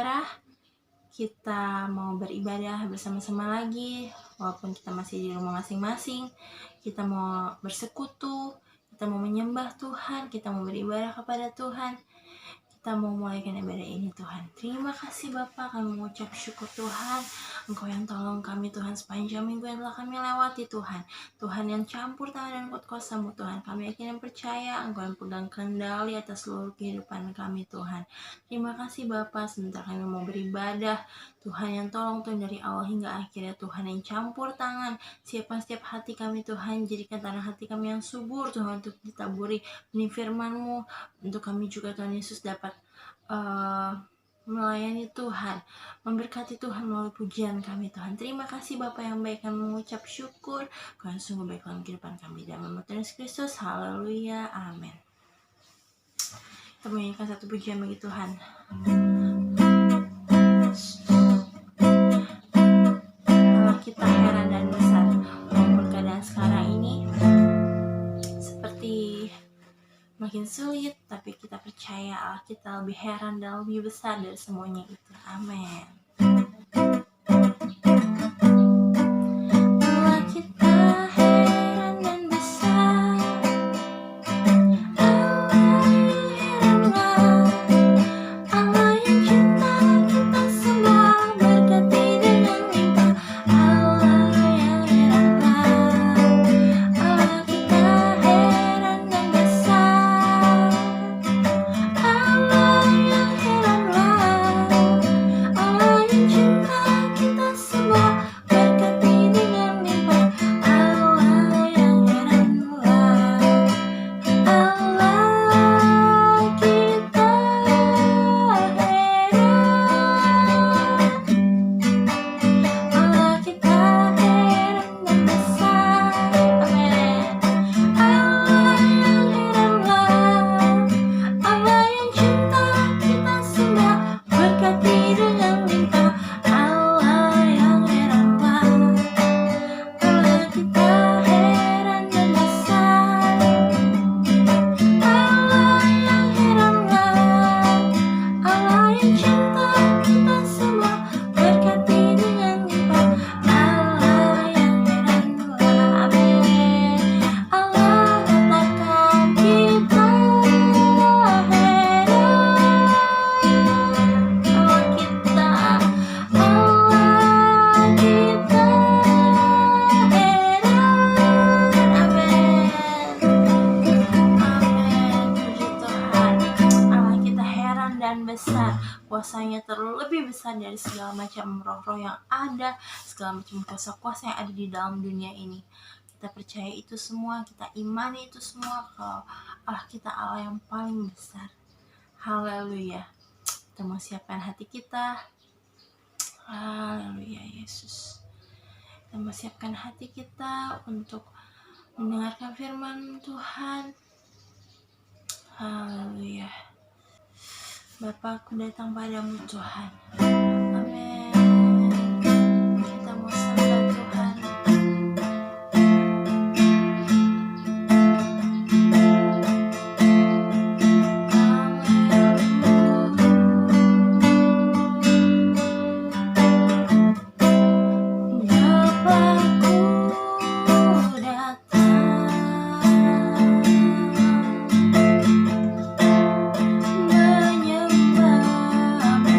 berbicara, kita mau beribadah bersama-sama lagi, walaupun kita masih di rumah masing-masing. Kita mau bersekutu, kita mau menyembah Tuhan, kita mau beribadah kepada Tuhan. Kita mau mulaikan ibadah ini Tuhan. Terima kasih Bapa, kami mengucap syukur Tuhan. Engkau yang tolong kami Tuhan sepanjang minggu yang telah kami lewati Tuhan. Tuhan yang campur tangan dan kuat kuasa-Mu Tuhan. Kami yakin dan percaya Engkau yang pegang kendali atas seluruh kehidupan kami Tuhan. Terima kasih Bapa, sebentar kami mau beribadah. Tuhan yang tolong Tuhan dari awal hingga akhirnya, Tuhan yang campur tangan. Siapkan setiap hati kami Tuhan, jadikan tanah hati kami yang subur Tuhan untuk ditaburi benih firman-Mu. Untuk kami juga Tuhan Yesus dapat melayani Tuhan, memberkati Tuhan melalui pujian kami Tuhan. Terima kasih Bapa yang baik, kami mengucap syukur. Kau yang sungguh baik dalam kehidupan kami, dalam nama Tuhan Yesus Kristus. Haleluya, amin. Kita menyanyikan satu pujian bagi Tuhan. Allah kita heran dan besar, walaupun keadaan sekarang ini seperti makin sulit, tapi kita percaya Allah kita lebih heran dan lebih besar dari semuanya itu. Amin. Allah kita heran dan besar, Allah yang cinta kita semua, berkati dengan limpah. Allah yang heranlah, Allah kita heran dan besar, Allah yang heranlah, Allah yang cinta kita semua, berkati dengan limpah. Allah yang heranlah, Allah kita heran, Allah kita heran dan besar. Amin. Allah yang heranlah, Allah yang cinta kita semua, berkati dengan limpah. Allah yang heranlah, Allah kita heran dan besar, Allah yang heranlah, Allah yang cinta kita semua, berkati dengan limpah. Allah yang heranlah, amin. Allah katakan kita heran, Allah kita heran, amin. Amin, puji Tuhan. Allah kita heran dan besar, kuasanya terlebih besar dari segala macam roh-roh yang ada, segala macam kuasa-kuasa yang ada di dalam dunia ini. Kita percaya itu semua, kita imani itu semua, kalau Allah kita Allah yang paling besar. Haleluya. Kita mau siapkan hati kita. Haleluya Yesus. Kita mau siapkan hati kita untuk mendengarkan firman Tuhan. Haleluya. Bapa, aku datang padamu Tuhan. Amin. Kita mau sembah Tuhan. Bapakku datang menyembahmu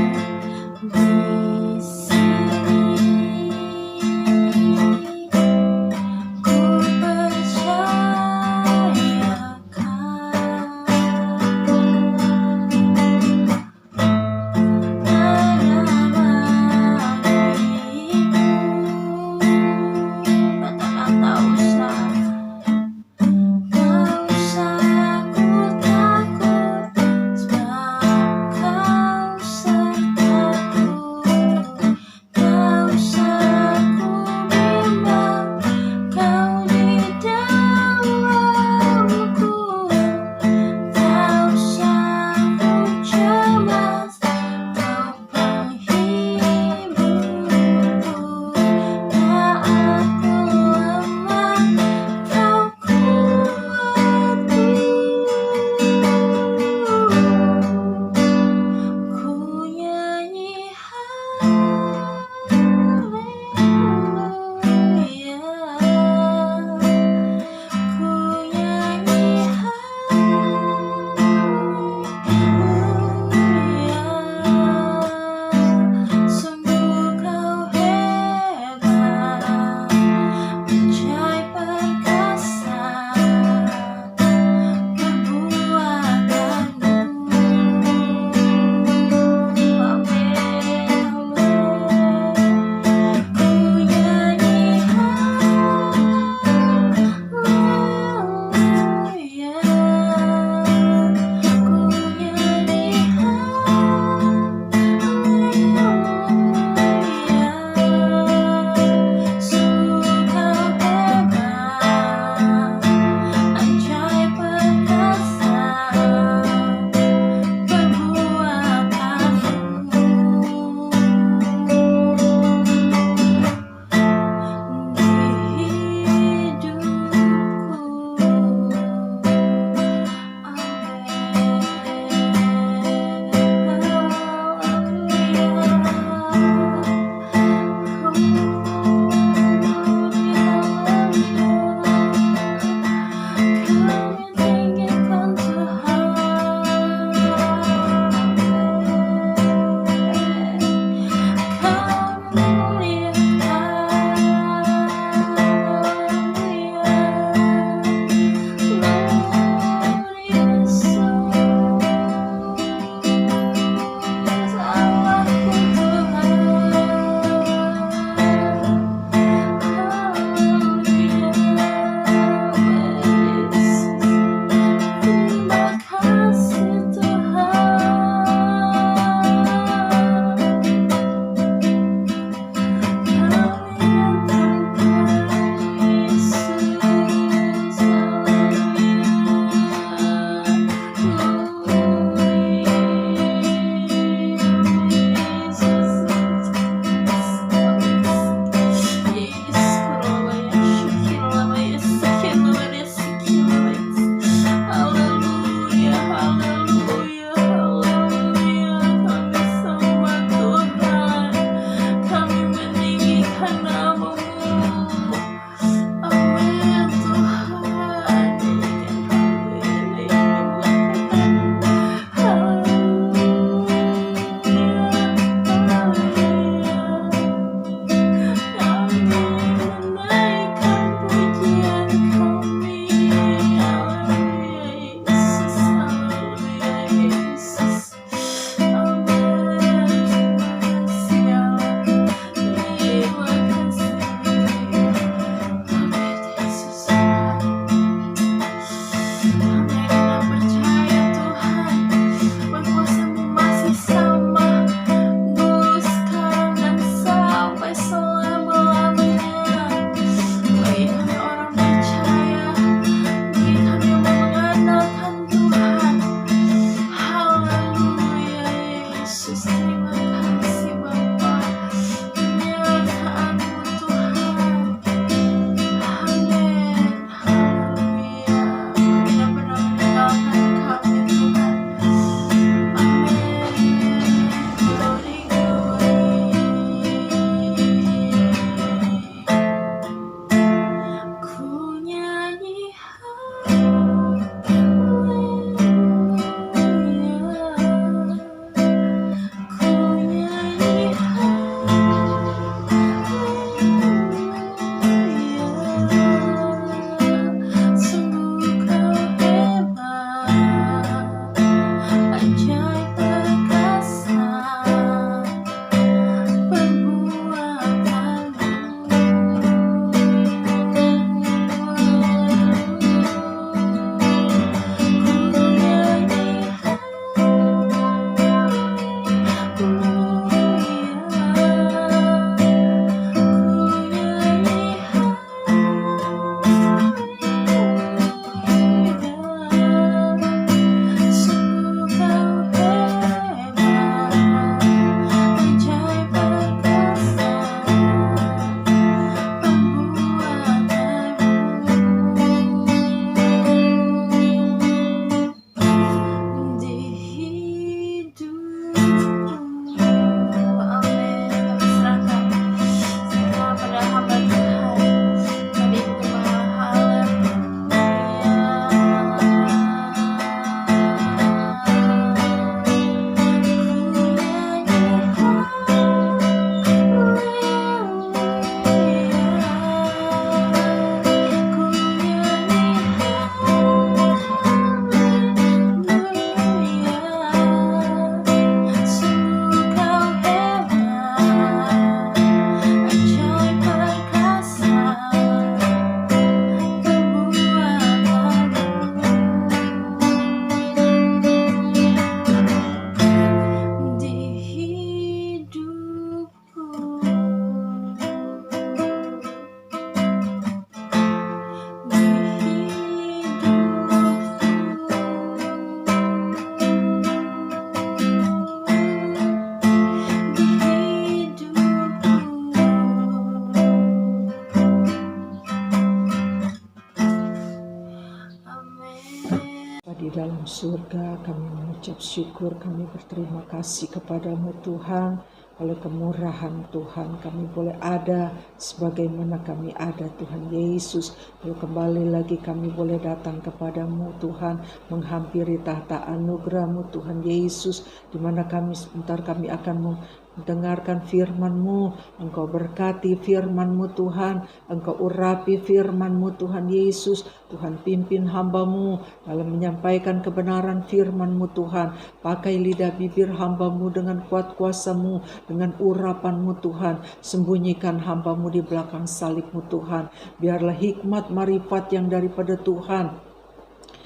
dalam surga, kami mengucap syukur, kami berterima kasih kepadamu Tuhan. Oleh kemurahan Tuhan kami boleh ada sebagaimana kami ada Tuhan Yesus. Lalu kembali lagi kami boleh datang kepadamu Tuhan, menghampiri tahta anugerah-Mu Tuhan Yesus, di mana kami sebentar kami akan mendengarkan firman-Mu. Engkau berkati firman-Mu Tuhan, Engkau urapi firman-Mu Tuhan Yesus. Tuhan pimpin hamba-Mu dalam menyampaikan kebenaran firman-Mu Tuhan. Pakai lidah bibir hamba-Mu dengan kuat kuasa-Mu, dengan urapan-Mu Tuhan. Sembunyikan hamba-Mu di belakang salib-Mu Tuhan. Biarlah hikmat marifat yang daripada Tuhan,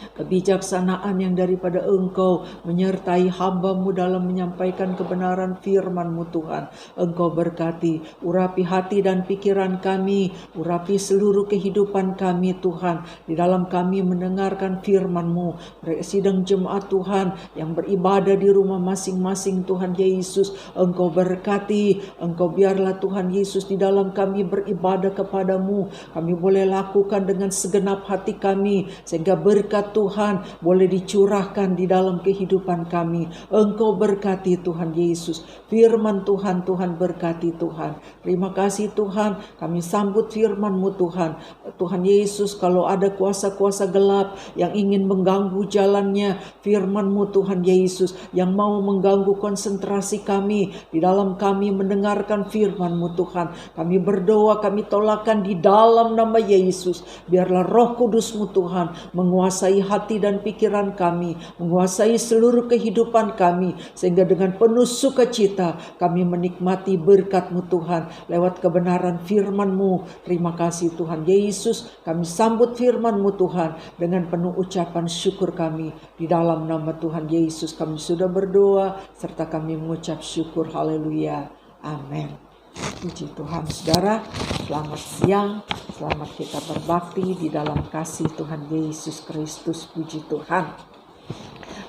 kebijaksanaan yang daripada Engkau menyertai hamba-Mu dalam menyampaikan kebenaran firman-Mu Tuhan. Engkau berkati, urapi hati dan pikiran kami, urapi seluruh kehidupan kami Tuhan. Di dalam kami mendengarkan firman-Mu, sidang jemaat Tuhan yang beribadah di rumah masing-masing Tuhan Yesus. Engkau berkati, Engkau biarlah Tuhan Yesus di dalam kami beribadah kepadamu. Kami boleh lakukan dengan segenap hati kami, sehingga berkat Tuhan boleh dicurahkan di dalam kehidupan kami. Engkau berkati Tuhan Yesus. Firman Tuhan, Tuhan berkati Tuhan. Terima kasih Tuhan, kami sambut firman-Mu Tuhan. Tuhan Yesus, kalau ada kuasa-kuasa gelap yang ingin mengganggu jalannya firman-Mu Tuhan Yesus, yang mau mengganggu konsentrasi kami di dalam kami mendengarkan firman-Mu Tuhan, kami berdoa, kami tolakkan di dalam nama Yesus. Biarlah Roh Kudus-Mu Tuhan menguasai hati dan pikiran kami, menguasai seluruh kehidupan kami, sehingga dengan penuh sukacita kami menikmati berkat-Mu Tuhan lewat kebenaran firman-Mu. Terima kasih Tuhan Yesus, kami sambut firman-Mu Tuhan dengan penuh ucapan syukur kami. Di dalam nama Tuhan Yesus kami sudah berdoa serta kami mengucap syukur. Haleluya, amin. Puji Tuhan saudara, selamat siang, selamat kita berbakti di dalam kasih Tuhan Yesus Kristus. Puji Tuhan.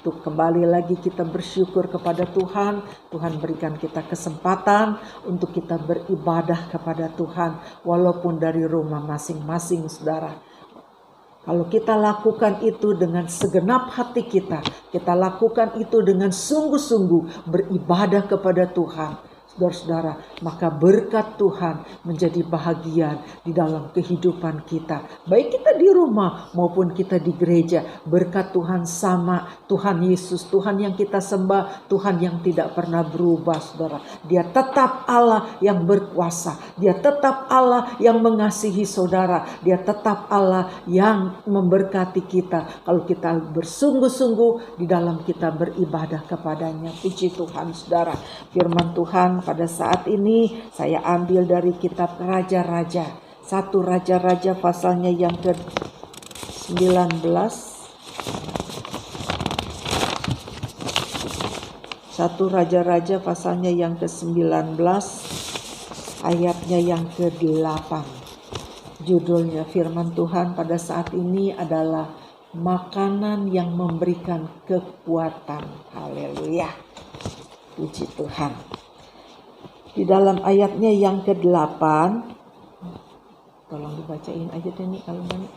Untuk kembali lagi kita bersyukur kepada Tuhan. Tuhan berikan kita kesempatan untuk kita beribadah kepada Tuhan walaupun dari rumah masing-masing saudara. Kalau kita lakukan itu dengan segenap hati kita lakukan itu dengan sungguh-sungguh beribadah kepada Tuhan, saudara-saudara, maka berkat Tuhan menjadi bahagian di dalam kehidupan kita. Baik kita di rumah maupun kita di gereja, berkat Tuhan sama. Tuhan Yesus, Tuhan yang kita sembah, Tuhan yang tidak pernah berubah, saudara. Dia tetap Allah yang berkuasa. Dia tetap Allah yang mengasihi saudara. Dia tetap Allah yang memberkati kita kalau kita bersungguh-sungguh di dalam kita beribadah kepadanya. Puji Tuhan saudara. Firman Tuhan pada saat ini saya ambil dari kitab Raja-Raja. 1 Raja-Raja pasalnya yang ke-19. 1 Raja-Raja pasalnya yang ke-19 ayatnya yang ke-8. Judulnya firman Tuhan pada saat ini adalah makanan yang memberikan kekuatan. Haleluya. Puji Tuhan. Di dalam ayatnya yang ke-8, tolong dibacain ayatnya nih kalau banyak.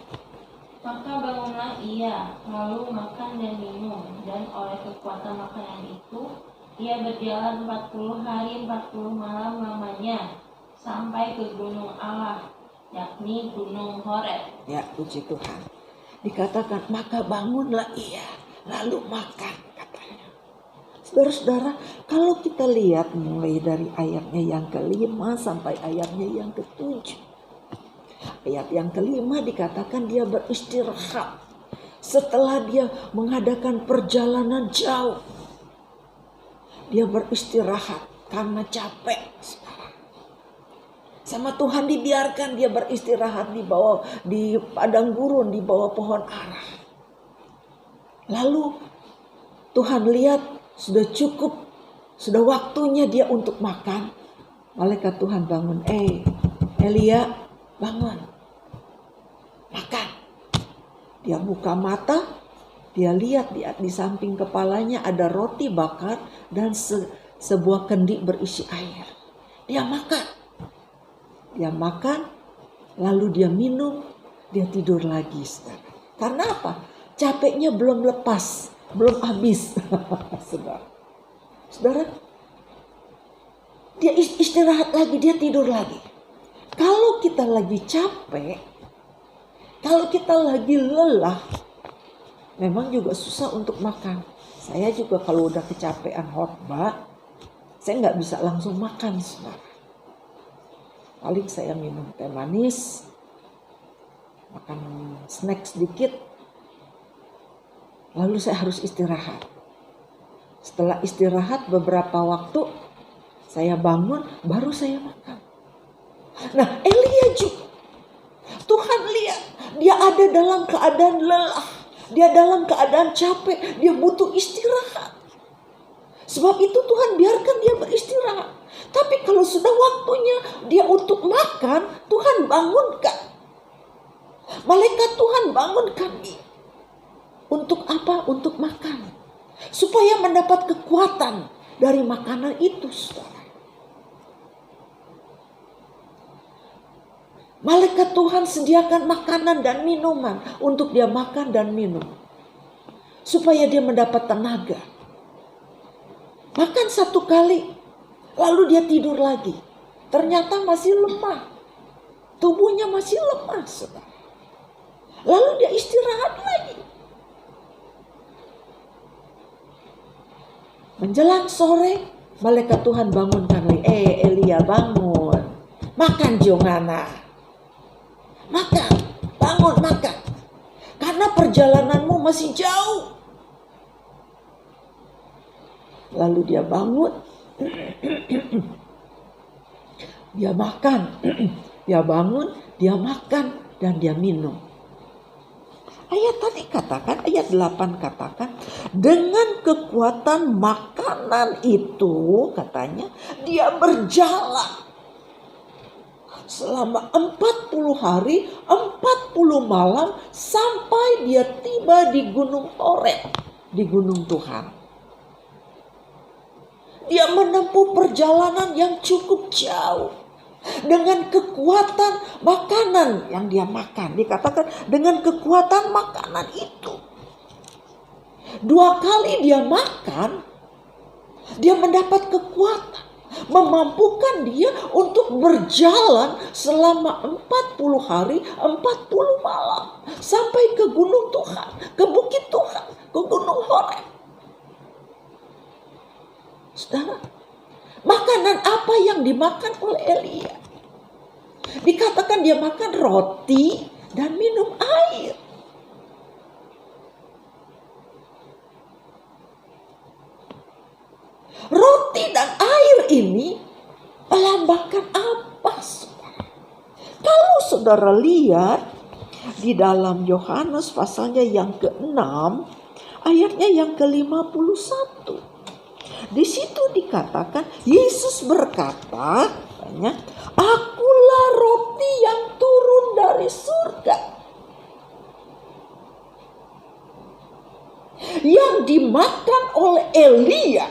Maka bangunlah ia, lalu makan dan minum, dan oleh kekuatan makanan itu, ia berjalan 40 hari 40 malam lamanya, sampai ke gunung Allah, yakni gunung Horeb. Ya, puji Tuhan. Dikatakan, maka bangunlah ia, lalu makan. Saudara-saudara, kalau kita lihat mulai dari ayatnya yang ke-5 sampai ayatnya yang ke-7. Ayat yang ke-5 dikatakan dia beristirahat. Setelah dia mengadakan perjalanan jauh, dia beristirahat karena capek. Sama Tuhan dibiarkan dia beristirahat di padang gurun, di bawah pohon ara. Lalu Tuhan lihat sudah cukup, sudah waktunya dia untuk makan. Malaikat Tuhan bangun, Elia bangun, makan. Dia buka mata, dia lihat di samping kepalanya ada roti bakar dan sebuah kendi berisi air. Dia makan, lalu dia minum, dia tidur lagi. Karena apa? capeknya belum lepas, belum habis. Saudara, dia istirahat lagi, dia tidur lagi. Kalau kita lagi capek, kalau kita lagi lelah, memang juga susah untuk makan. Saya juga kalau udah kecapean khotbah, saya nggak bisa langsung makan, saudara. Paling saya minum teh manis, makan snack sedikit, lalu saya harus istirahat. Setelah istirahat beberapa waktu, saya bangun, baru saya makan. Nah, Elia juga. Tuhan lihat, dia ada dalam keadaan lelah. Dia dalam keadaan capek, dia butuh istirahat. Sebab itu Tuhan biarkan dia beristirahat. Tapi kalau sudah waktunya dia untuk makan, Tuhan bangunkan. Malaikat Tuhan bangunkan dia. Untuk apa? Untuk makan. Supaya mendapat kekuatan dari makanan itu, saudara. Malaikat Tuhan sediakan makanan dan minuman untuk dia makan dan minum. Supaya dia mendapat tenaga. Makan satu kali, lalu dia tidur lagi. Ternyata masih lemah. Tubuhnya masih lemah, saudara. Lalu dia istirahat lagi. Menjelang sore, malaikat Tuhan bangunkan lagi. Elia bangun. Makan Jongana. Makan. Bangun makan. Karena perjalananmu masih jauh. Lalu dia bangun. Dia makan. Dia bangun, dia makan, dan dia minum. Ayat tadi katakan, ayat 8 katakan, dengan kekuatan makanan itu, katanya, dia berjalan selama 40 hari, 40 malam, sampai dia tiba di Gunung Horeb, di Gunung Tuhan. Dia menempuh perjalanan yang cukup jauh. Dengan kekuatan makanan yang dia makan. Dikatakan dengan kekuatan makanan itu. 2 kali dia makan. Dia mendapat kekuatan. Memampukan dia untuk berjalan selama 40 hari 40 malam. Sampai ke gunung Tuhan. Ke bukit Tuhan. Ke gunung Horeb. Saudara, makanan apa yang dimakan oleh Elia? Dikatakan dia makan roti dan minum air. Roti dan air ini melambangkan apa, saudara? Kalau saudara lihat di dalam Yohanes pasalnya yang ke-6, ayatnya yang ke-51. Di situ dikatakan Yesus berkata, akulah roti yang turun dari surga, yang dimakan oleh Elia,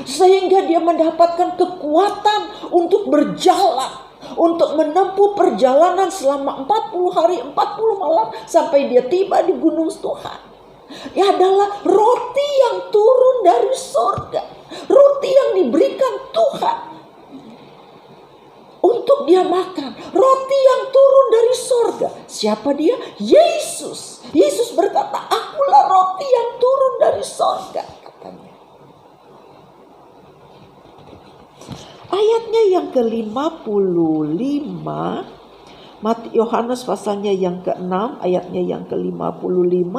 sehingga dia mendapatkan kekuatan untuk berjalan, untuk menempuh perjalanan selama 40 hari 40 malam sampai dia tiba di gunung Tuhan. Ia adalah roti yang turun dari surga. Roti yang diberikan Tuhan untuk dia makan. Roti yang turun dari surga. Siapa dia? Yesus. Yesus berkata, akulah roti yang turun dari surga, katanya. Ayatnya yang ke-55, Yohanes pasalnya yang ke-6, ayatnya yang ke-55.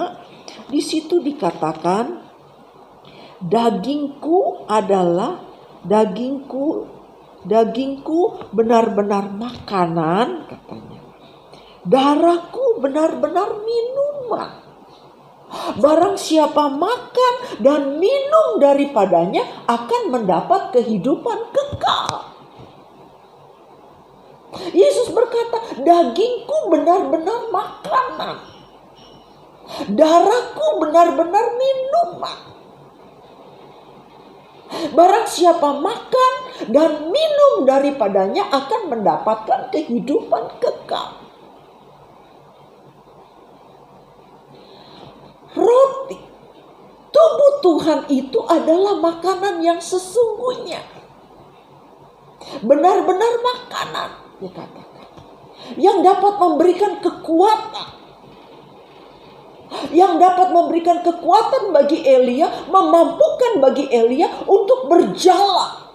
Di situ dikatakan, dagingku benar-benar makanan, katanya. Darahku benar-benar minuman. Barang siapa makan dan minum daripadanya akan mendapat kehidupan kekal. Yesus berkata, dagingku benar-benar makanan. Darahku benar-benar minuman. Barang siapa makan dan minum daripadanya akan mendapatkan kehidupan kekal. Tuhan itu adalah makanan yang sesungguhnya. Benar-benar makanan, dikatakan. Yang dapat memberikan kekuatan. Yang dapat memberikan kekuatan bagi Elia, memampukan bagi Elia untuk berjalan.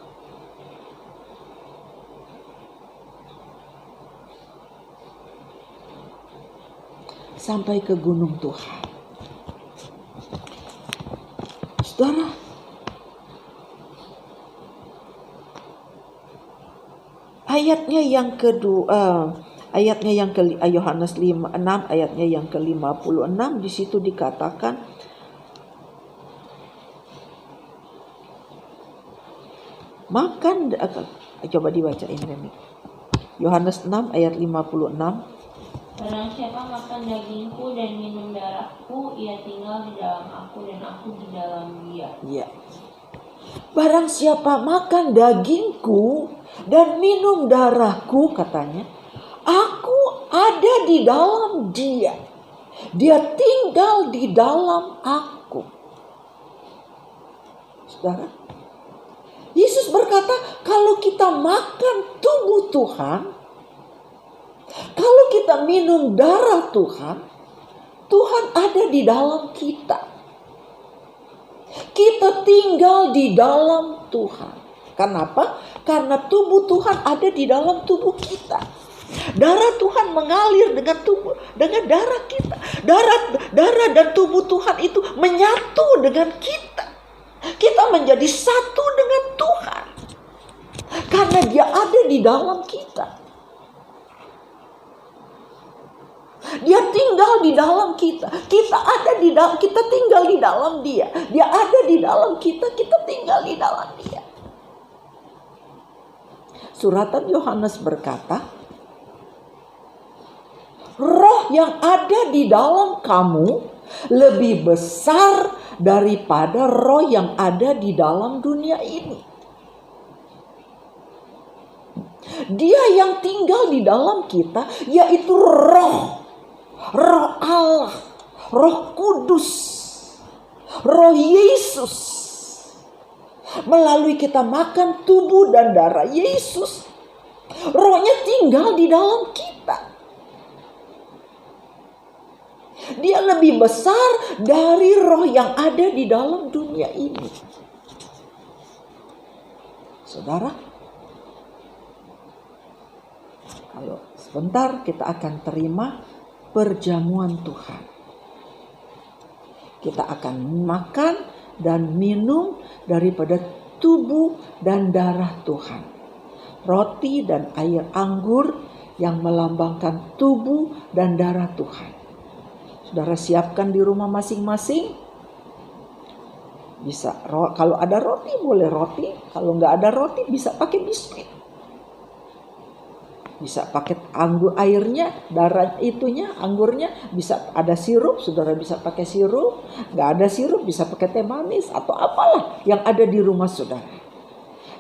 Sampai ke gunung Tuhan. Saudara, ayatnya yang kedua, ayatnya yang ke Yohanes 6 ayatnya yang ke-56, di situ dikatakan makan, coba dibacain ini. Yohanes 6 ayat 56. Barang siapa makan dagingku dan minum darahku, ia tinggal di dalam aku dan aku di dalam dia. Ya. Barang siapa makan dagingku dan minum darahku, katanya, aku ada di dalam dia. Dia tinggal di dalam aku. Saudara, Yesus berkata, kalau kita makan tubuh Tuhan, kalau kita minum darah Tuhan, Tuhan ada di dalam kita. Kita tinggal di dalam Tuhan. Kenapa? Karena tubuh Tuhan ada di dalam tubuh kita. Darah Tuhan mengalir dengan tubuh, dengan darah kita. Darah dan tubuh Tuhan itu menyatu dengan kita. Kita menjadi satu dengan Tuhan. Karena Dia ada di dalam kita. Dia tinggal di dalam kita. Kita ada di dalam, kita tinggal di dalam Dia. Dia ada di dalam kita, kita tinggal di dalam Dia. Suratan Yohanes berkata, roh yang ada di dalam kamu lebih besar daripada roh yang ada di dalam dunia ini. Dia yang tinggal di dalam kita, yaitu roh Allah, Roh Kudus, Roh Yesus. Melalui kita makan tubuh dan darah Yesus, rohnya tinggal di dalam kita. Dia lebih besar dari roh yang ada di dalam dunia ini. Saudara, kalau sebentar kita akan terima perjamuan Tuhan. Kita akan makan dan minum daripada tubuh dan darah Tuhan. Roti dan air anggur yang melambangkan tubuh dan darah Tuhan. Saudara siapkan di rumah masing-masing. Bisa, kalau ada roti boleh roti. Kalau nggak ada roti bisa pakai biskuit. Bisa pakai anggur airnya, darah itunya, anggurnya. Bisa ada sirup, saudara bisa pakai sirup. Nggak ada sirup bisa pakai teh manis atau apalah yang ada di rumah saudara.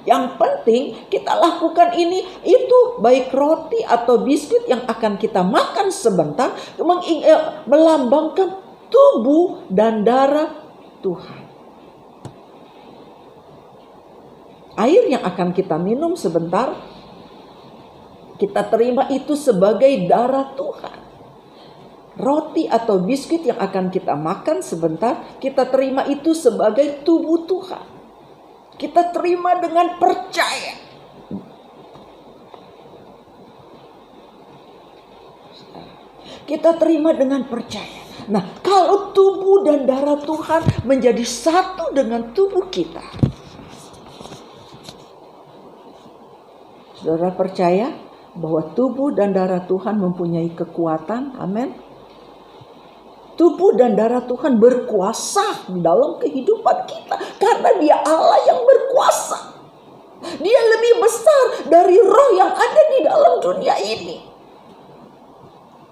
Yang penting kita lakukan ini, itu baik roti atau biskuit yang akan kita makan sebentar, melambangkan tubuh dan darah Tuhan. Air yang akan kita minum sebentar, kita terima itu sebagai darah Tuhan. Roti atau biskuit yang akan kita makan sebentar, kita terima itu sebagai tubuh Tuhan. Kita terima dengan percaya. Kita terima dengan percaya. Nah, kalau tubuh dan darah Tuhan menjadi satu dengan tubuh kita, saudara percaya bahwa tubuh dan darah Tuhan mempunyai kekuatan, amin. Tubuh dan darah Tuhan berkuasa di dalam kehidupan kita. Karena Dia Allah yang berkuasa. Dia lebih besar dari roh yang ada di dalam dunia ini.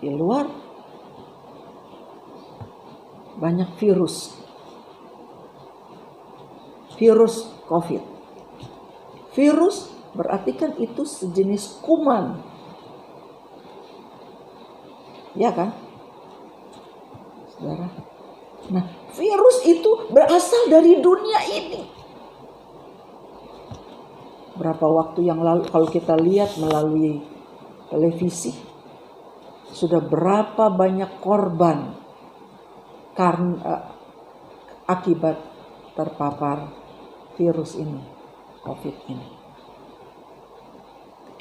Di luar banyak virus. Virus COVID. Virus berarti kan itu sejenis kuman. Ya kan? Saudara. Nah, Virus itu berasal dari dunia ini. Berapa waktu yang lalu kalau kita lihat melalui televisi, sudah berapa banyak korban karena akibat terpapar virus ini, COVID ini.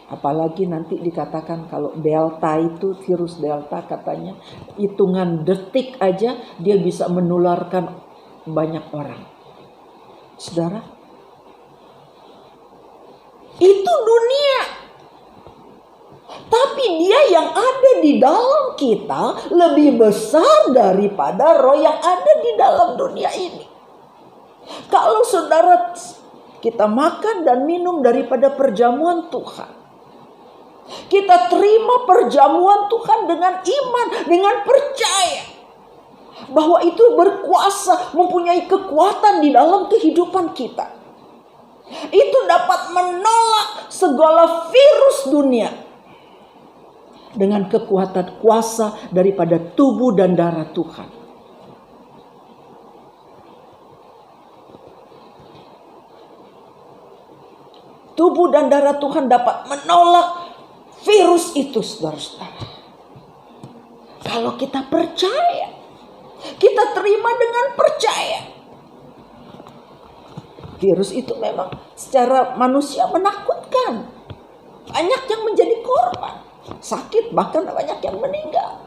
Apalagi nanti dikatakan kalau Delta itu, virus Delta katanya hitungan detik aja dia bisa menularkan banyak orang. Saudara, itu dunia. Tapi dia yang ada di dalam kita lebih besar daripada roh yang ada di dalam dunia ini. Kalau saudara kita makan dan minum daripada perjamuan Tuhan, kita terima perjamuan Tuhan dengan iman, dengan percaya bahwa itu berkuasa, mempunyai kekuatan di dalam kehidupan kita. Itu dapat menolak segala virus dunia dengan kekuatan kuasa daripada tubuh dan darah Tuhan. Tubuh dan darah Tuhan dapat menolak virus itu, saudara-saudara. Kalau kita percaya, kita terima dengan percaya. Virus itu memang secara manusia menakutkan. Banyak yang menjadi korban, sakit, bahkan banyak yang meninggal.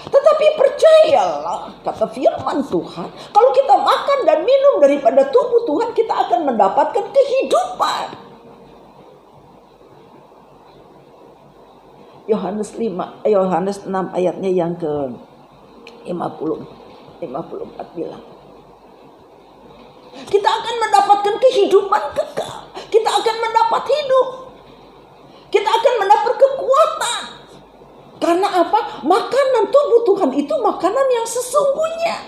Tetapi percayalah, kata firman Tuhan, kalau kita makan dan minum daripada tubuh Tuhan, kita akan mendapatkan kehidupan. Yohanes 6 ayatnya yang ke 54 bilang, kita akan mendapatkan kehidupan kekal. Kita akan mendapat hidup. Kita akan mendapat kekuatan. Karena apa? Makanan tubuh Tuhan itu makanan yang sesungguhnya.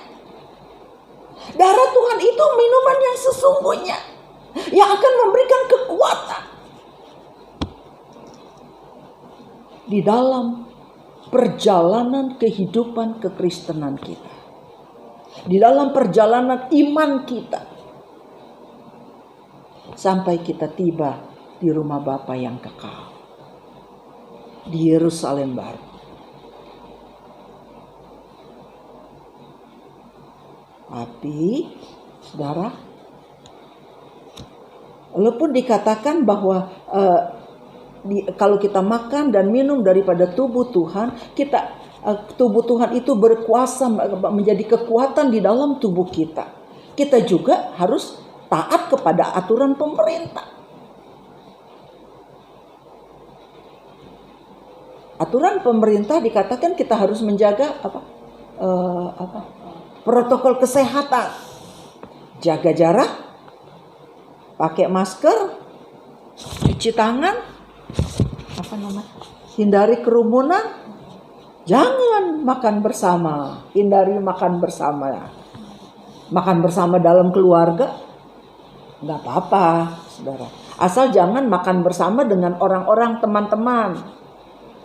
Darah Tuhan itu minuman yang sesungguhnya, yang akan memberikan kekuatan. Di dalam perjalanan kehidupan kekristenan kita, di dalam perjalanan iman kita, sampai kita tiba di rumah Bapa yang kekal, di Yerusalem baru. Tapi, saudara, walaupun dikatakan bahwa kalau kita makan dan minum daripada tubuh Tuhan, tubuh Tuhan itu berkuasa menjadi kekuatan di dalam tubuh kita. Kita juga harus taat kepada aturan pemerintah. Aturan pemerintah dikatakan kita harus menjaga protokol kesehatan, jaga jarak, pakai masker, cuci tangan. Hindari kerumunan, jangan makan bersama, hindari makan bersama. Makan bersama dalam keluarga nggak apa-apa, saudara. Asal jangan makan bersama dengan orang-orang teman-teman.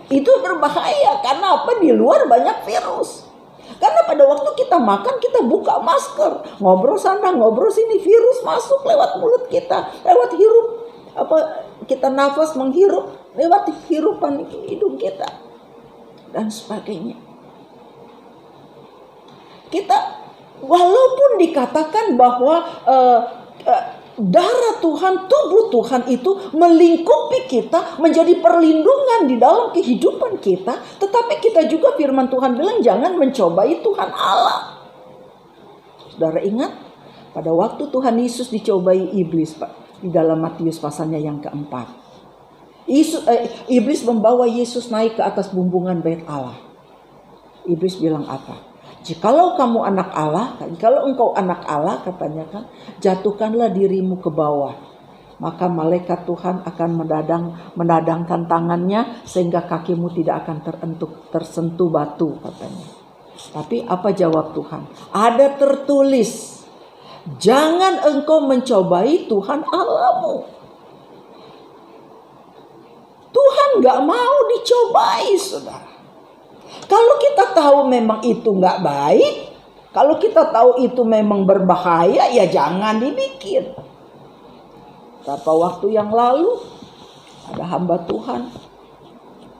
Itu berbahaya karena apa? Di luar banyak virus. Karena pada waktu kita makan, kita buka masker, ngobrol sana, ngobrol sini, virus masuk lewat mulut kita, lewat hirup, kita nafas menghirup lewat hirupan hidung kita dan sebagainya. Kita walaupun dikatakan bahwa darah Tuhan, tubuh Tuhan itu melingkupi kita, menjadi perlindungan di dalam kehidupan kita, tetapi kita juga firman Tuhan bilang jangan mencobai Tuhan Allah. Saudara ingat pada waktu Tuhan Yesus dicobai iblis, Pak, di dalam Matius pasalnya yang keempat. Iblis membawa Yesus naik ke atas bumbungan bait Allah. Iblis bilang apa? Jikalau kamu anak Allah, kalau engkau anak Allah, katanya kan, jatuhkanlah dirimu ke bawah. Maka malaikat Tuhan akan menadangkan tangannya sehingga kakimu tidak akan tersentuh batu, katanya. Tapi apa jawab Tuhan? Ada tertulis, jangan engkau mencobai Tuhan Allahmu. Tuhan gak mau dicobai, saudara. Kalau kita tahu memang itu gak baik, Kalau kita tahu itu memang berbahaya, ya jangan dibikin. Beberapa waktu yang lalu ada hamba Tuhan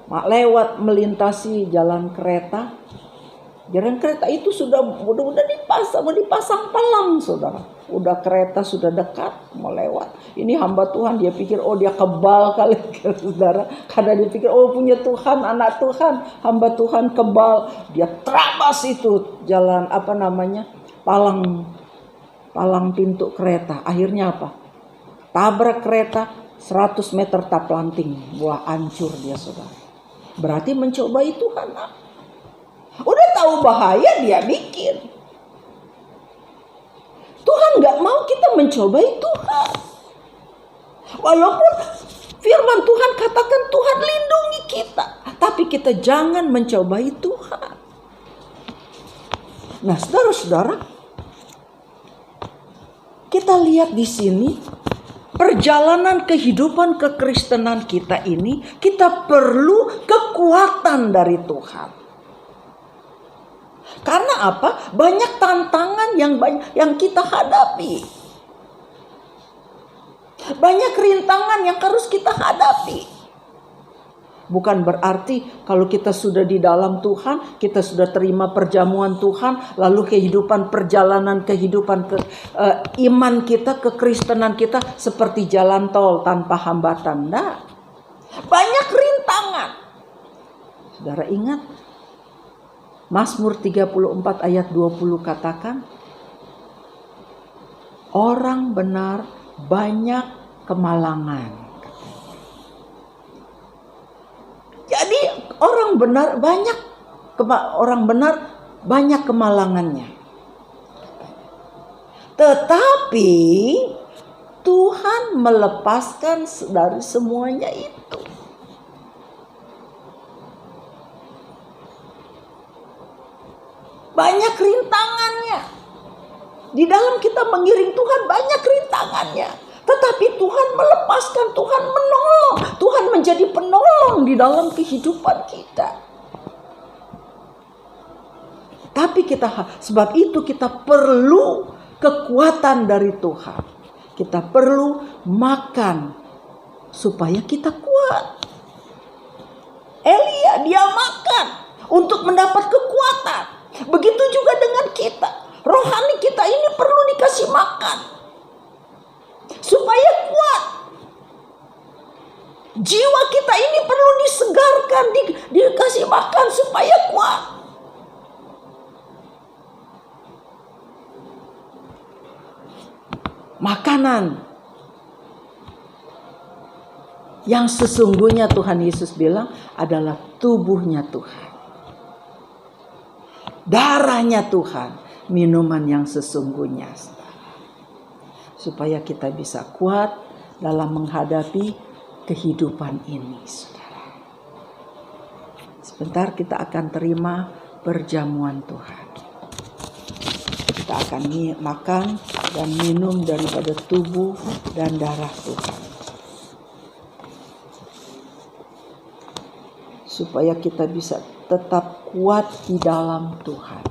lewat melintasi jalan kereta. Jalan kereta itu sudah dipasang palang, saudara. Udah kereta sudah dekat mau lewat. Ini hamba Tuhan, dia pikir dia kebal kali, saudara. Karena dia pikir punya Tuhan, anak Tuhan, hamba Tuhan kebal. Dia terabas itu jalan palang pintu kereta. Akhirnya apa? Tabrak kereta 100 meter taplanting, buah hancur dia, saudara. Berarti mencobai Tuhan. Udah tahu bahaya dia bikin. Tuhan gak mau kita mencobai Tuhan. Walaupun firman Tuhan katakan Tuhan lindungi kita, tapi kita jangan mencobai Tuhan. Nah, saudara-saudara, kita lihat di sini perjalanan kehidupan kekristenan kita ini, kita perlu kekuatan dari Tuhan. Karena apa? Banyak tantangan yang kita hadapi. Banyak rintangan yang harus kita hadapi. Bukan berarti kalau kita sudah di dalam Tuhan, kita sudah terima perjamuan Tuhan, lalu perjalanan kehidupan iman kita, kekristenan kita seperti jalan tol tanpa hambatan. Nah, banyak rintangan. Saudara ingat Mazmur 34 ayat 20 katakan, orang benar banyak kemalangan. Jadi orang benar banyak kemalangannya. Tetapi Tuhan melepaskan dari semuanya itu. Banyak rintangannya. Di dalam kita mengiring Tuhan banyak rintangannya. Tetapi Tuhan melepaskan, Tuhan menolong. Tuhan menjadi penolong di dalam kehidupan kita. Tapi sebab itu kita perlu kekuatan dari Tuhan. Kita perlu makan supaya kita kuat. Elia dia makan untuk mendapat kekuatan. Begitu juga dengan kita. Rohani kita ini perlu dikasih makan supaya kuat. Jiwa kita ini perlu disegarkan, dikasih makan supaya kuat. Makanan yang sesungguhnya Tuhan Yesus bilang adalah tubuhnya Tuhan. Darahnya Tuhan, minuman yang sesungguhnya. Supaya kita bisa kuat dalam menghadapi kehidupan ini, saudara. Sebentar kita akan terima perjamuan Tuhan. Kita akan makan dan minum daripada tubuh dan darah Tuhan. Supaya kita bisa tetap kuat di dalam Tuhan.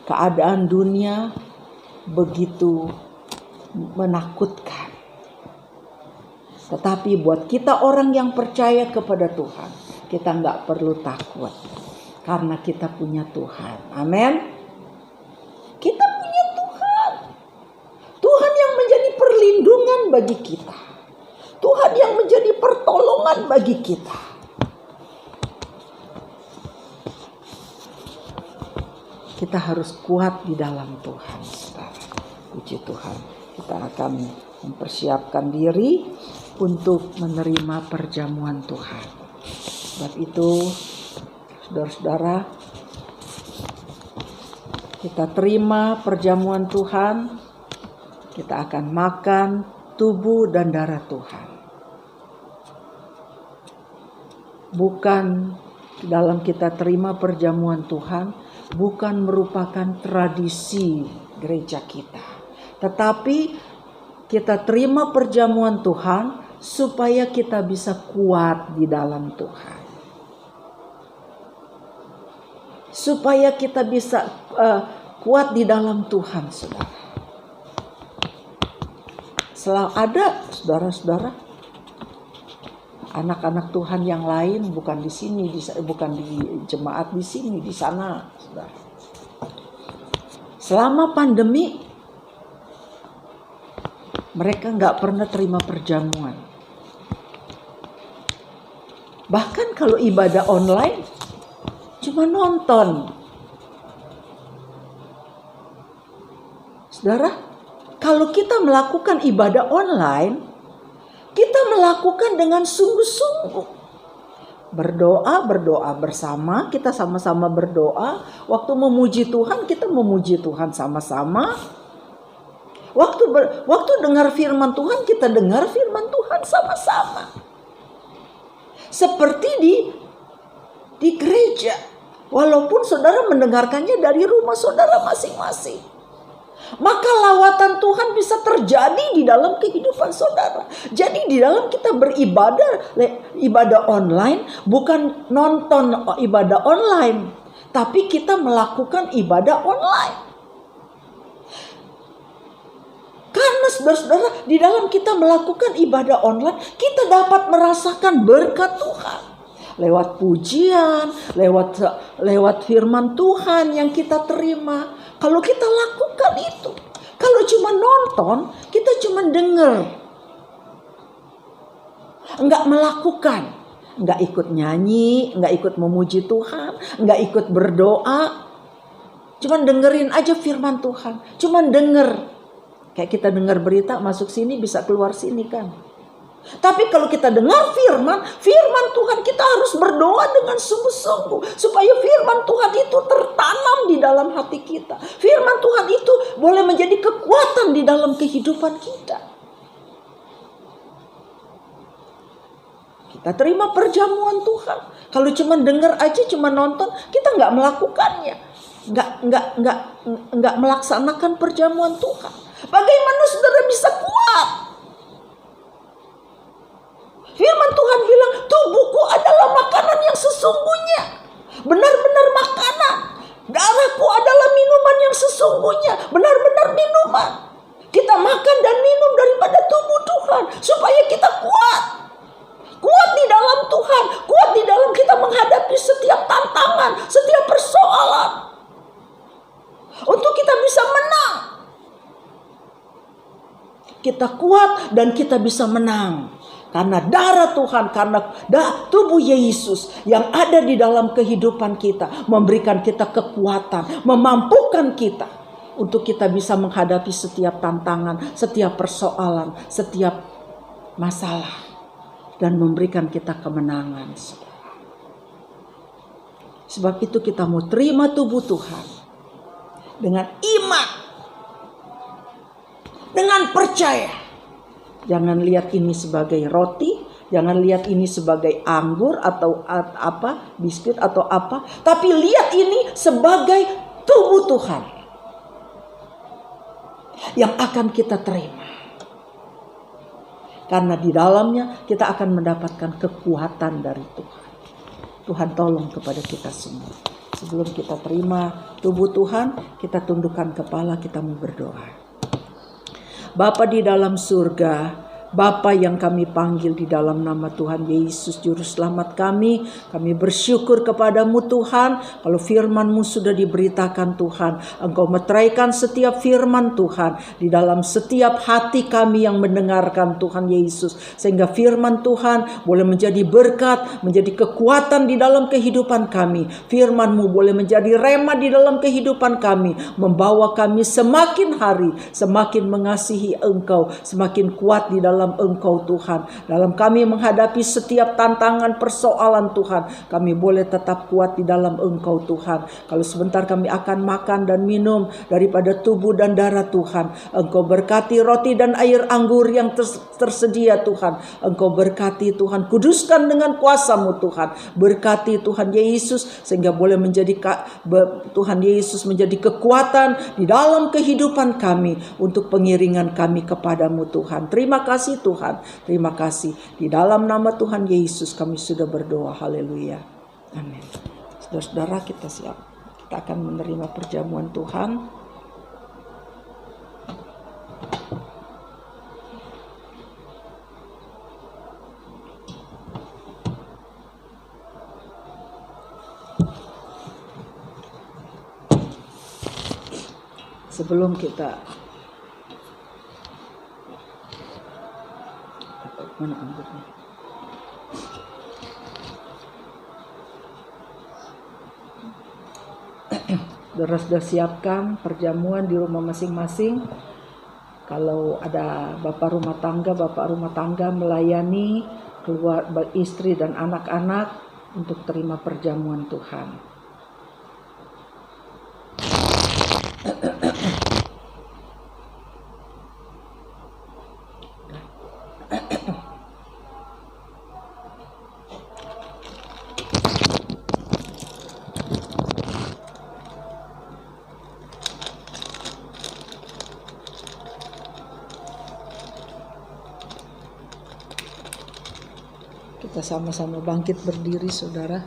Keadaan dunia begitu menakutkan. Tetapi buat kita orang yang percaya kepada Tuhan, kita nggak perlu takut. Karena kita punya Tuhan. Amin. Kita punya Tuhan. Tuhan yang menjadi perlindungan bagi kita. Tuhan yang menjadi pertolongan bagi kita. Kita harus kuat di dalam Tuhan. Puji Tuhan. Kita akan mempersiapkan diri untuk menerima perjamuan Tuhan. Sebab itu, saudara-saudara, kita terima perjamuan Tuhan. Kita akan makan tubuh dan darah Tuhan. Bukan dalam kita terima perjamuan Tuhan, bukan merupakan tradisi gereja kita. Tetapi kita terima perjamuan Tuhan supaya kita bisa kuat di dalam Tuhan. supaya kita bisa kuat di dalam Tuhan, saudara. Selalu ada, saudara-saudara, anak-anak Tuhan yang lain, bukan di sini, bukan di jemaat di sini, di sana, saudara. Selama pandemi, mereka nggak pernah terima perjamuan. Bahkan kalau ibadah online, cuma nonton. Saudara, kalau kita melakukan ibadah online, kita melakukan dengan sungguh-sungguh. Berdoa bersama, kita sama-sama berdoa. Waktu memuji Tuhan, kita memuji Tuhan sama-sama. Waktu dengar firman Tuhan, kita dengar firman Tuhan sama-sama. Seperti di gereja. Walaupun saudara mendengarkannya dari rumah saudara masing-masing. Maka lawatan Tuhan bisa terjadi di dalam kehidupan saudara. Jadi di dalam kita beribadah, ibadah online, bukan nonton ibadah online, tapi kita melakukan ibadah online. Karena saudara-saudara, di dalam kita melakukan ibadah online, kita dapat merasakan berkat Tuhan. Lewat pujian, lewat firman Tuhan yang kita terima. Kalau kita lakukan itu. Kalau cuma nonton, kita cuma dengar. Enggak melakukan. Enggak ikut nyanyi, enggak ikut memuji Tuhan, enggak ikut berdoa. Cuma dengerin aja firman Tuhan. Cuma denger. Kayak kita dengar berita, masuk sini bisa keluar sini kan. Tapi kalau kita dengar firman Tuhan, kita harus berdoa dengan sungguh-sungguh. Supaya firman Tuhan itu tertanam di dalam hati kita. Firman Tuhan itu boleh menjadi kekuatan di dalam kehidupan kita. Kita terima perjamuan Tuhan. Kalau cuma dengar aja, cuma nonton, kita nggak melakukannya. Nggak melaksanakan perjamuan Tuhan. Bagaimana saudara bisa kuat? Firman Tuhan bilang, tubuhku adalah makanan yang sesungguhnya. Benar-benar makanan. Darahku adalah minuman yang sesungguhnya. Benar-benar minuman. Kita makan dan minum daripada tubuh Tuhan. Supaya kita kuat. Kuat di dalam Tuhan. Kuat di dalam kita menghadapi setiap tantangan. Setiap persoalan. Untuk kita bisa menang. Kita kuat dan kita bisa menang. Karena darah Tuhan, karena tubuh Yesus yang ada di dalam kehidupan kita. Memberikan kita kekuatan, memampukan kita. Untuk kita bisa menghadapi setiap tantangan, setiap persoalan, setiap masalah. Dan memberikan kita kemenangan. Sebab itu kita mau terima tubuh Tuhan. Dengan iman. Dengan percaya. Jangan lihat ini sebagai roti, jangan lihat ini sebagai anggur atau apa, biskuit atau apa, tapi lihat ini sebagai tubuh Tuhan yang akan kita terima. Karena di dalamnya kita akan mendapatkan kekuatan dari Tuhan. Tuhan tolong kepada kita semua. Sebelum kita terima tubuh Tuhan, kita tundukkan kepala, kita mau berdoa. Bapa di dalam surga, Bapa yang kami panggil di dalam nama Tuhan Yesus Juru Selamat kami bersyukur kepadamu Tuhan. Kalau firman-Mu sudah diberitakan Tuhan, Engkau meteraikan setiap firman Tuhan di dalam setiap hati kami yang mendengarkan Tuhan Yesus. Sehingga firman Tuhan boleh menjadi berkat, menjadi kekuatan di dalam kehidupan kami. Firman-Mu boleh menjadi rema di dalam kehidupan kami, membawa kami semakin hari, semakin mengasihi Engkau, semakin kuat di dalam Engkau Tuhan. Dalam kami menghadapi setiap tantangan persoalan Tuhan, kami boleh tetap kuat di dalam Engkau Tuhan. Kalau sebentar kami akan makan dan minum daripada tubuh dan darah Tuhan, Engkau berkati roti dan air anggur yang tersedia Tuhan. Engkau berkati Tuhan, kuduskan dengan kuasa-Mu Tuhan. Berkati Tuhan Yesus sehingga boleh menjadi Tuhan Yesus menjadi kekuatan di dalam kehidupan kami untuk pengiringan kami kepadamu Tuhan. Terima kasih Tuhan, terima kasih. Di dalam nama Tuhan Yesus kami sudah berdoa. Haleluya. Amin. Saudara-saudara, kita siap Kita akan menerima perjamuan Tuhan. Sebelum kita mana anggurnya? Sudah siapkan perjamuan di rumah masing-masing. Kalau ada bapak rumah tangga melayani keluarga, istri dan anak-anak untuk terima perjamuan Tuhan. Kita sama-sama bangkit berdiri, saudara.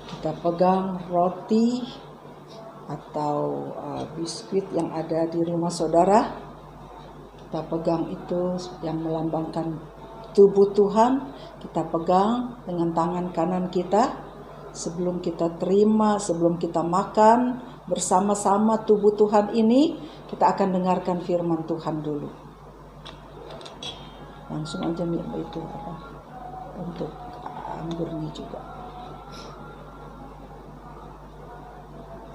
Kita pegang roti atau biskuit yang ada di rumah saudara. Kita pegang itu yang melambangkan tubuh Tuhan. Kita pegang dengan tangan kanan kita. Sebelum kita terima, sebelum kita makan bersama-sama tubuh Tuhan ini, kita akan dengarkan firman Tuhan dulu. Langsung aja itu untuk anggurnya juga.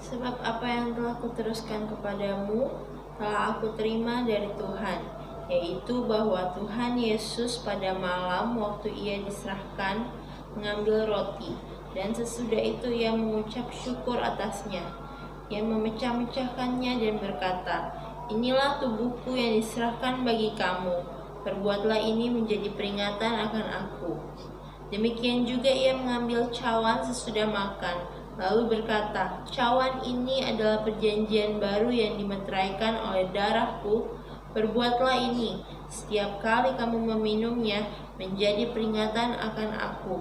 Sebab apa yang telah kuteruskan kepadamu telah aku terima dari Tuhan, yaitu bahwa Tuhan Yesus pada malam waktu ia diserahkan mengambil roti, dan sesudah itu ia mengucap syukur atasnya. Ia memecah-mecahkannya dan berkata, "Inilah tubuhku yang diserahkan bagi kamu. Perbuatlah ini menjadi peringatan akan aku." Demikian juga ia mengambil cawan sesudah makan, lalu berkata, "Cawan ini adalah perjanjian baru yang dimeteraikan oleh darahku. Perbuatlah ini setiap kali kamu meminumnya menjadi peringatan akan aku.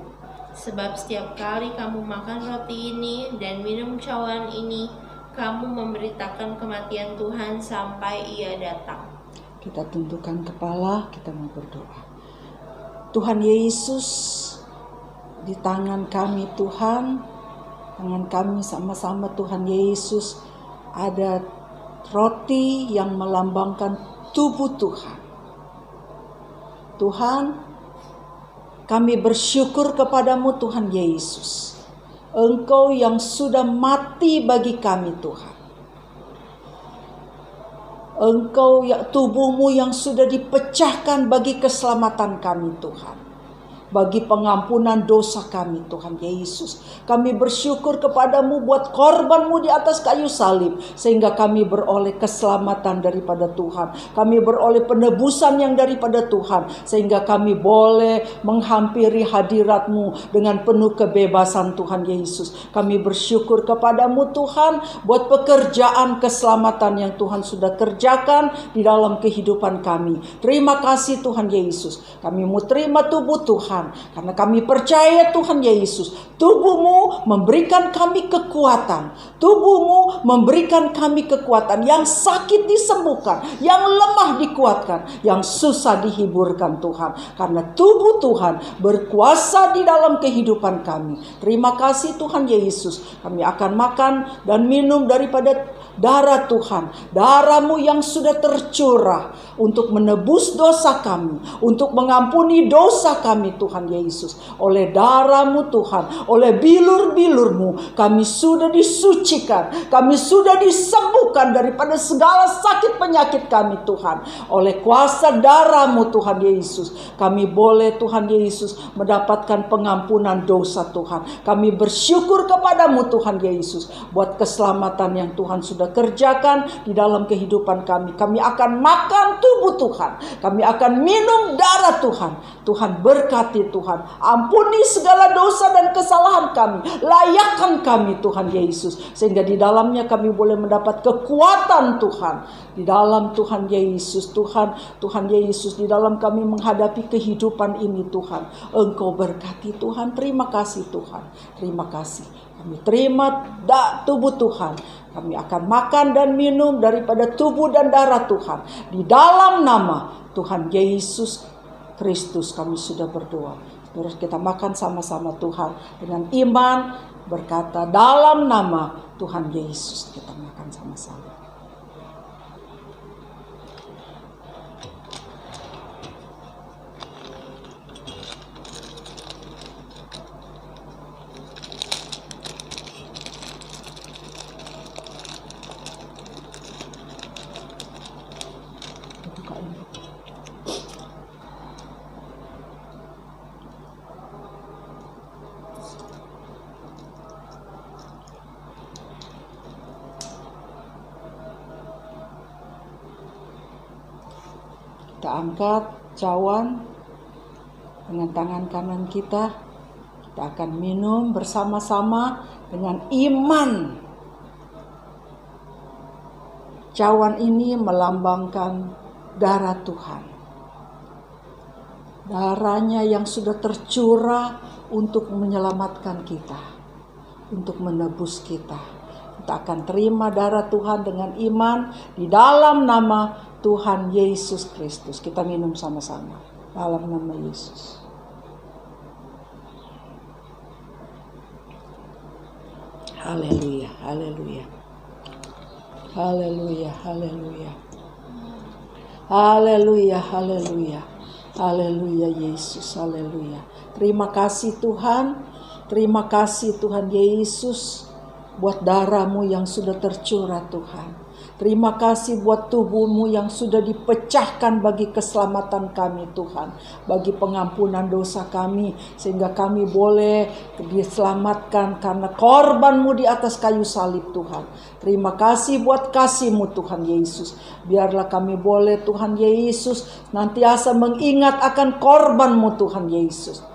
Sebab setiap kali kamu makan roti ini dan minum cawan ini, kamu memberitakan kematian Tuhan sampai ia datang." Kita tundukkan kepala, kita mau berdoa. Tuhan Yesus, di tangan kami Tuhan, tangan kami sama-sama Tuhan Yesus, ada roti yang melambangkan tubuh Tuhan. Tuhan, kami bersyukur kepadamu Tuhan Yesus. Engkau yang sudah mati bagi kami Tuhan. Engkau tubuhmu yang sudah dipecahkan bagi keselamatan kami Tuhan. Bagi pengampunan dosa kami Tuhan Yesus. Kami bersyukur kepadamu buat korbanmu di atas kayu salib. Sehingga kami beroleh keselamatan daripada Tuhan. Kami beroleh penebusan yang daripada Tuhan. Sehingga kami boleh menghampiri hadiratmu dengan penuh kebebasan Tuhan Yesus. Kami bersyukur kepadamu Tuhan buat pekerjaan keselamatan yang Tuhan sudah kerjakan di dalam kehidupan kami. Terima kasih Tuhan Yesus. Kami mau terima tubuh Tuhan. Karena kami percaya Tuhan Yesus, tubuhmu memberikan kami kekuatan. Tubuhmu memberikan kami kekuatan. Yang sakit disembuhkan, yang lemah dikuatkan, yang susah dihiburkan Tuhan. Karena tubuh Tuhan berkuasa di dalam kehidupan kami. Terima kasih Tuhan Yesus. Kami akan makan dan minum daripada darah Tuhan, darah-Mu yang sudah tercurah untuk menebus dosa kami, untuk mengampuni dosa kami Tuhan Yesus. Oleh darah-Mu Tuhan, oleh bilur-bilur-Mu kami sudah disucikan, kami sudah disembuhkan daripada segala sakit penyakit kami Tuhan. Oleh kuasa darah-Mu Tuhan Yesus, kami boleh Tuhan Yesus mendapatkan pengampunan dosa Tuhan. Kami bersyukur kepadamu Tuhan Yesus buat keselamatan yang Tuhan sudah kerjakan di dalam kehidupan kami. Kami akan makan tubuh Tuhan, kami akan minum darah Tuhan. Tuhan berkati berkati Tuhan. Ampuni segala dosa dan kesalahan kami. Layakkan kami Tuhan Yesus. Sehingga di dalamnya kami boleh mendapat kekuatan Tuhan. Di dalam Tuhan Yesus, Tuhan Yesus, di dalam kami menghadapi kehidupan ini Tuhan. Engkau berkati Tuhan. Terima kasih Tuhan. Terima kasih. Kami terima tubuh Tuhan. Kami akan makan dan minum daripada tubuh dan darah Tuhan. Di dalam nama Tuhan Yesus Kristus kami sudah berdoa. Terus kita makan sama-sama Tuhan. Dengan iman berkata dalam nama Tuhan Yesus kita makan sama-sama. Kita angkat cawan dengan tangan kanan kita. Kita akan minum bersama-sama dengan iman. Cawan ini melambangkan darah Tuhan. Darahnya yang sudah tercurah untuk menyelamatkan kita, untuk menebus kita. Kita akan terima darah Tuhan dengan iman di dalam nama Tuhan Yesus Kristus. Kita minum sama-sama dalam nama Yesus. Haleluya, haleluya. Haleluya, haleluya. Haleluya, haleluya. Haleluya Yesus, haleluya. Terima kasih Tuhan. Terima kasih Tuhan Yesus buat darah-Mu yang sudah tercurah Tuhan. Terima kasih buat tubuh-Mu yang sudah dipecahkan bagi keselamatan kami Tuhan. Bagi pengampunan dosa kami. Sehingga kami boleh diselamatkan karena korban-Mu di atas kayu salib Tuhan. Terima kasih buat kasih-Mu Tuhan Yesus. Biarlah kami boleh Tuhan Yesus nantiasa mengingat akan korban-Mu Tuhan Yesus.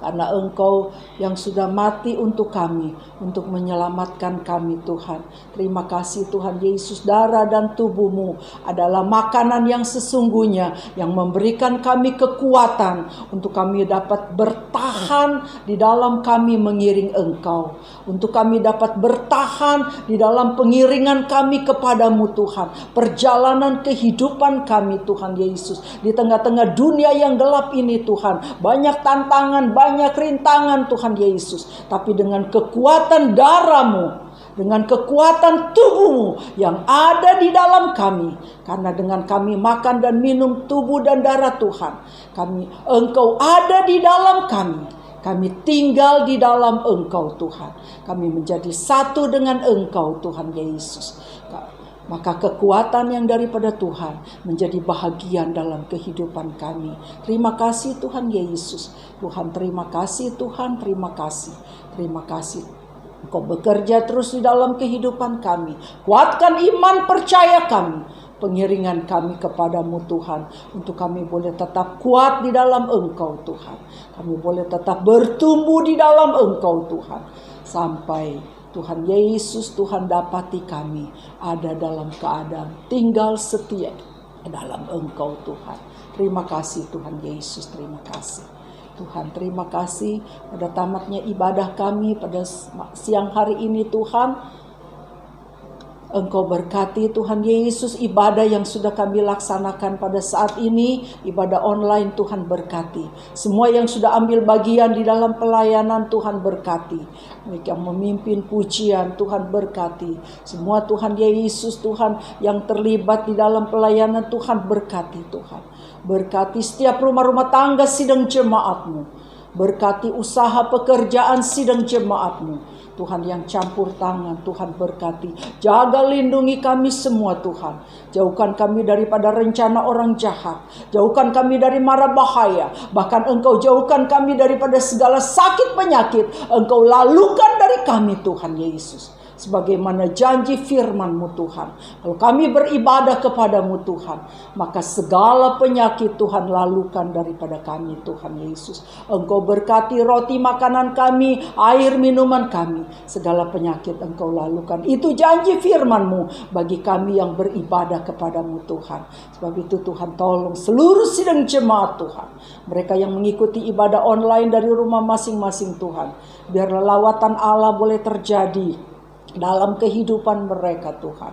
Karena Engkau yang sudah mati untuk kami, untuk menyelamatkan kami Tuhan. Terima kasih Tuhan Yesus, darah dan tubuh-Mu adalah makanan yang sesungguhnya, yang memberikan kami kekuatan untuk kami dapat bertahan di dalam kami mengiring Engkau. Untuk kami dapat bertahan di dalam pengiringan kami kepadamu Tuhan. Perjalanan kehidupan kami Tuhan Yesus. Di tengah-tengah dunia yang gelap ini Tuhan. Banyak tantangan, banyak rintangan Tuhan Yesus. Tapi dengan kekuatan darah-Mu, dengan kekuatan tubuh-Mu yang ada di dalam kami. Karena dengan kami makan dan minum tubuh dan darah Tuhan. Engkau ada di dalam kami. Kami tinggal di dalam Engkau Tuhan. Kami menjadi satu dengan Engkau Tuhan Yesus. Maka kekuatan yang daripada Tuhan menjadi bahagian dalam kehidupan kami. Terima kasih Tuhan Yesus. Tuhan terima kasih Tuhan, terima kasih. Terima kasih. Engkau bekerja terus di dalam kehidupan kami. Kuatkan iman percaya kami. Pengiringan kami kepadamu Tuhan. Untuk kami boleh tetap kuat di dalam Engkau Tuhan. Kami boleh tetap bertumbuh di dalam Engkau Tuhan. Sampai Tuhan Yesus, Tuhan dapati kami ada dalam keadaan tinggal setia dalam Engkau Tuhan. Terima kasih Tuhan Yesus, terima kasih. Tuhan terima kasih pada tamatnya ibadah kami pada siang hari ini Tuhan. Engkau berkati Tuhan Yesus ibadah yang sudah kami laksanakan pada saat ini. Ibadah online Tuhan berkati. Semua yang sudah ambil bagian di dalam pelayanan Tuhan berkati. Mereka yang memimpin pujian Tuhan berkati. Semua Tuhan Yesus Tuhan yang terlibat di dalam pelayanan Tuhan berkati Tuhan. Berkati setiap rumah-rumah tangga sidang jemaat-Mu. Berkati usaha pekerjaan sidang jemaat-Mu. Tuhan yang campur tangan, Tuhan berkati. Jaga lindungi kami semua Tuhan. Jauhkan kami daripada rencana orang jahat. Jauhkan kami dari mara bahaya. Bahkan Engkau jauhkan kami daripada segala sakit penyakit. Engkau lalukan dari kami Tuhan Yesus. sebagaimana janji firman-Mu Tuhan. Kalau kami beribadah kepadamu Tuhan, maka segala penyakit Tuhan lalukan daripada kami Tuhan Yesus. Engkau berkati roti makanan kami, air minuman kami, segala penyakit Engkau lalukan. Itu janji firman-Mu bagi kami yang beribadah kepadamu Tuhan. Sebab itu Tuhan, tolong seluruh sidang jemaat Tuhan, mereka yang mengikuti ibadah online dari rumah masing-masing Tuhan, biarlah lawatan Allah boleh terjadi dalam kehidupan mereka Tuhan.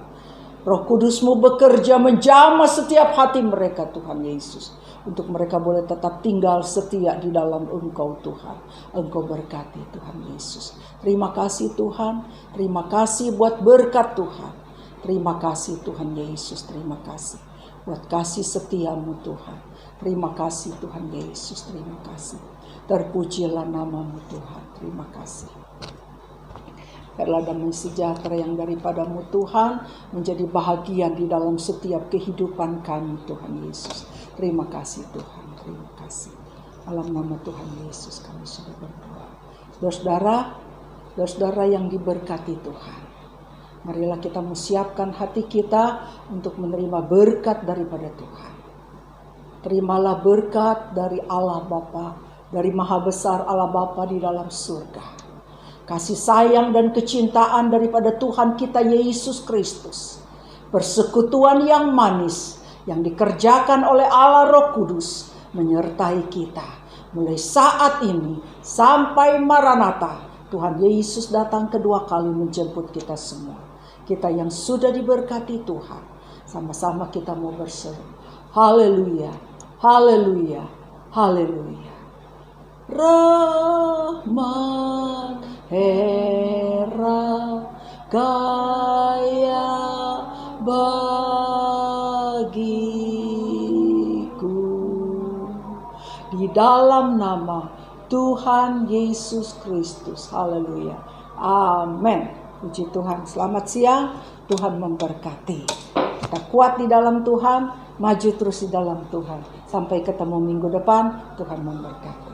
Roh Kudus-Mu bekerja menjamah setiap hati mereka Tuhan Yesus, untuk mereka boleh tetap tinggal setia di dalam Engkau Tuhan. Engkau berkati Tuhan Yesus. Terima kasih Tuhan, terima kasih buat berkat Tuhan. Terima kasih Tuhan Yesus, terima kasih buat kasih setia-Mu Tuhan. Terima kasih Tuhan Yesus, terima kasih. Terpujilah nama-Mu Tuhan, terima kasih. Biarlah damai sejahtera yang daripada-Mu Tuhan menjadi bahagian di dalam setiap kehidupan kami Tuhan Yesus. Terima kasih Tuhan, terima kasih. Dalam nama Tuhan Yesus kami sudah berdoa. Saudara-saudara yang diberkati Tuhan, marilah kita menyiapkan hati kita untuk menerima berkat daripada Tuhan. Terimalah berkat dari Allah Bapa, dari Maha Besar Allah Bapa di dalam surga. Kasih sayang dan kecintaan daripada Tuhan kita Yesus Kristus. Persekutuan yang manis yang dikerjakan oleh Allah Roh Kudus menyertai kita mulai saat ini sampai Maranatha. Tuhan Yesus datang kedua kali menjemput kita semua. Kita yang sudah diberkati Tuhan, sama-sama kita mau berseru. Haleluya, haleluya, haleluya. Rahmat Hera kaya bagiku di dalam nama Tuhan Yesus Kristus. Haleluya. Amin. Puji Tuhan. Selamat siang. Tuhan memberkati. Kita kuat di dalam Tuhan, maju terus di dalam Tuhan. Sampai ketemu minggu depan. Tuhan memberkati.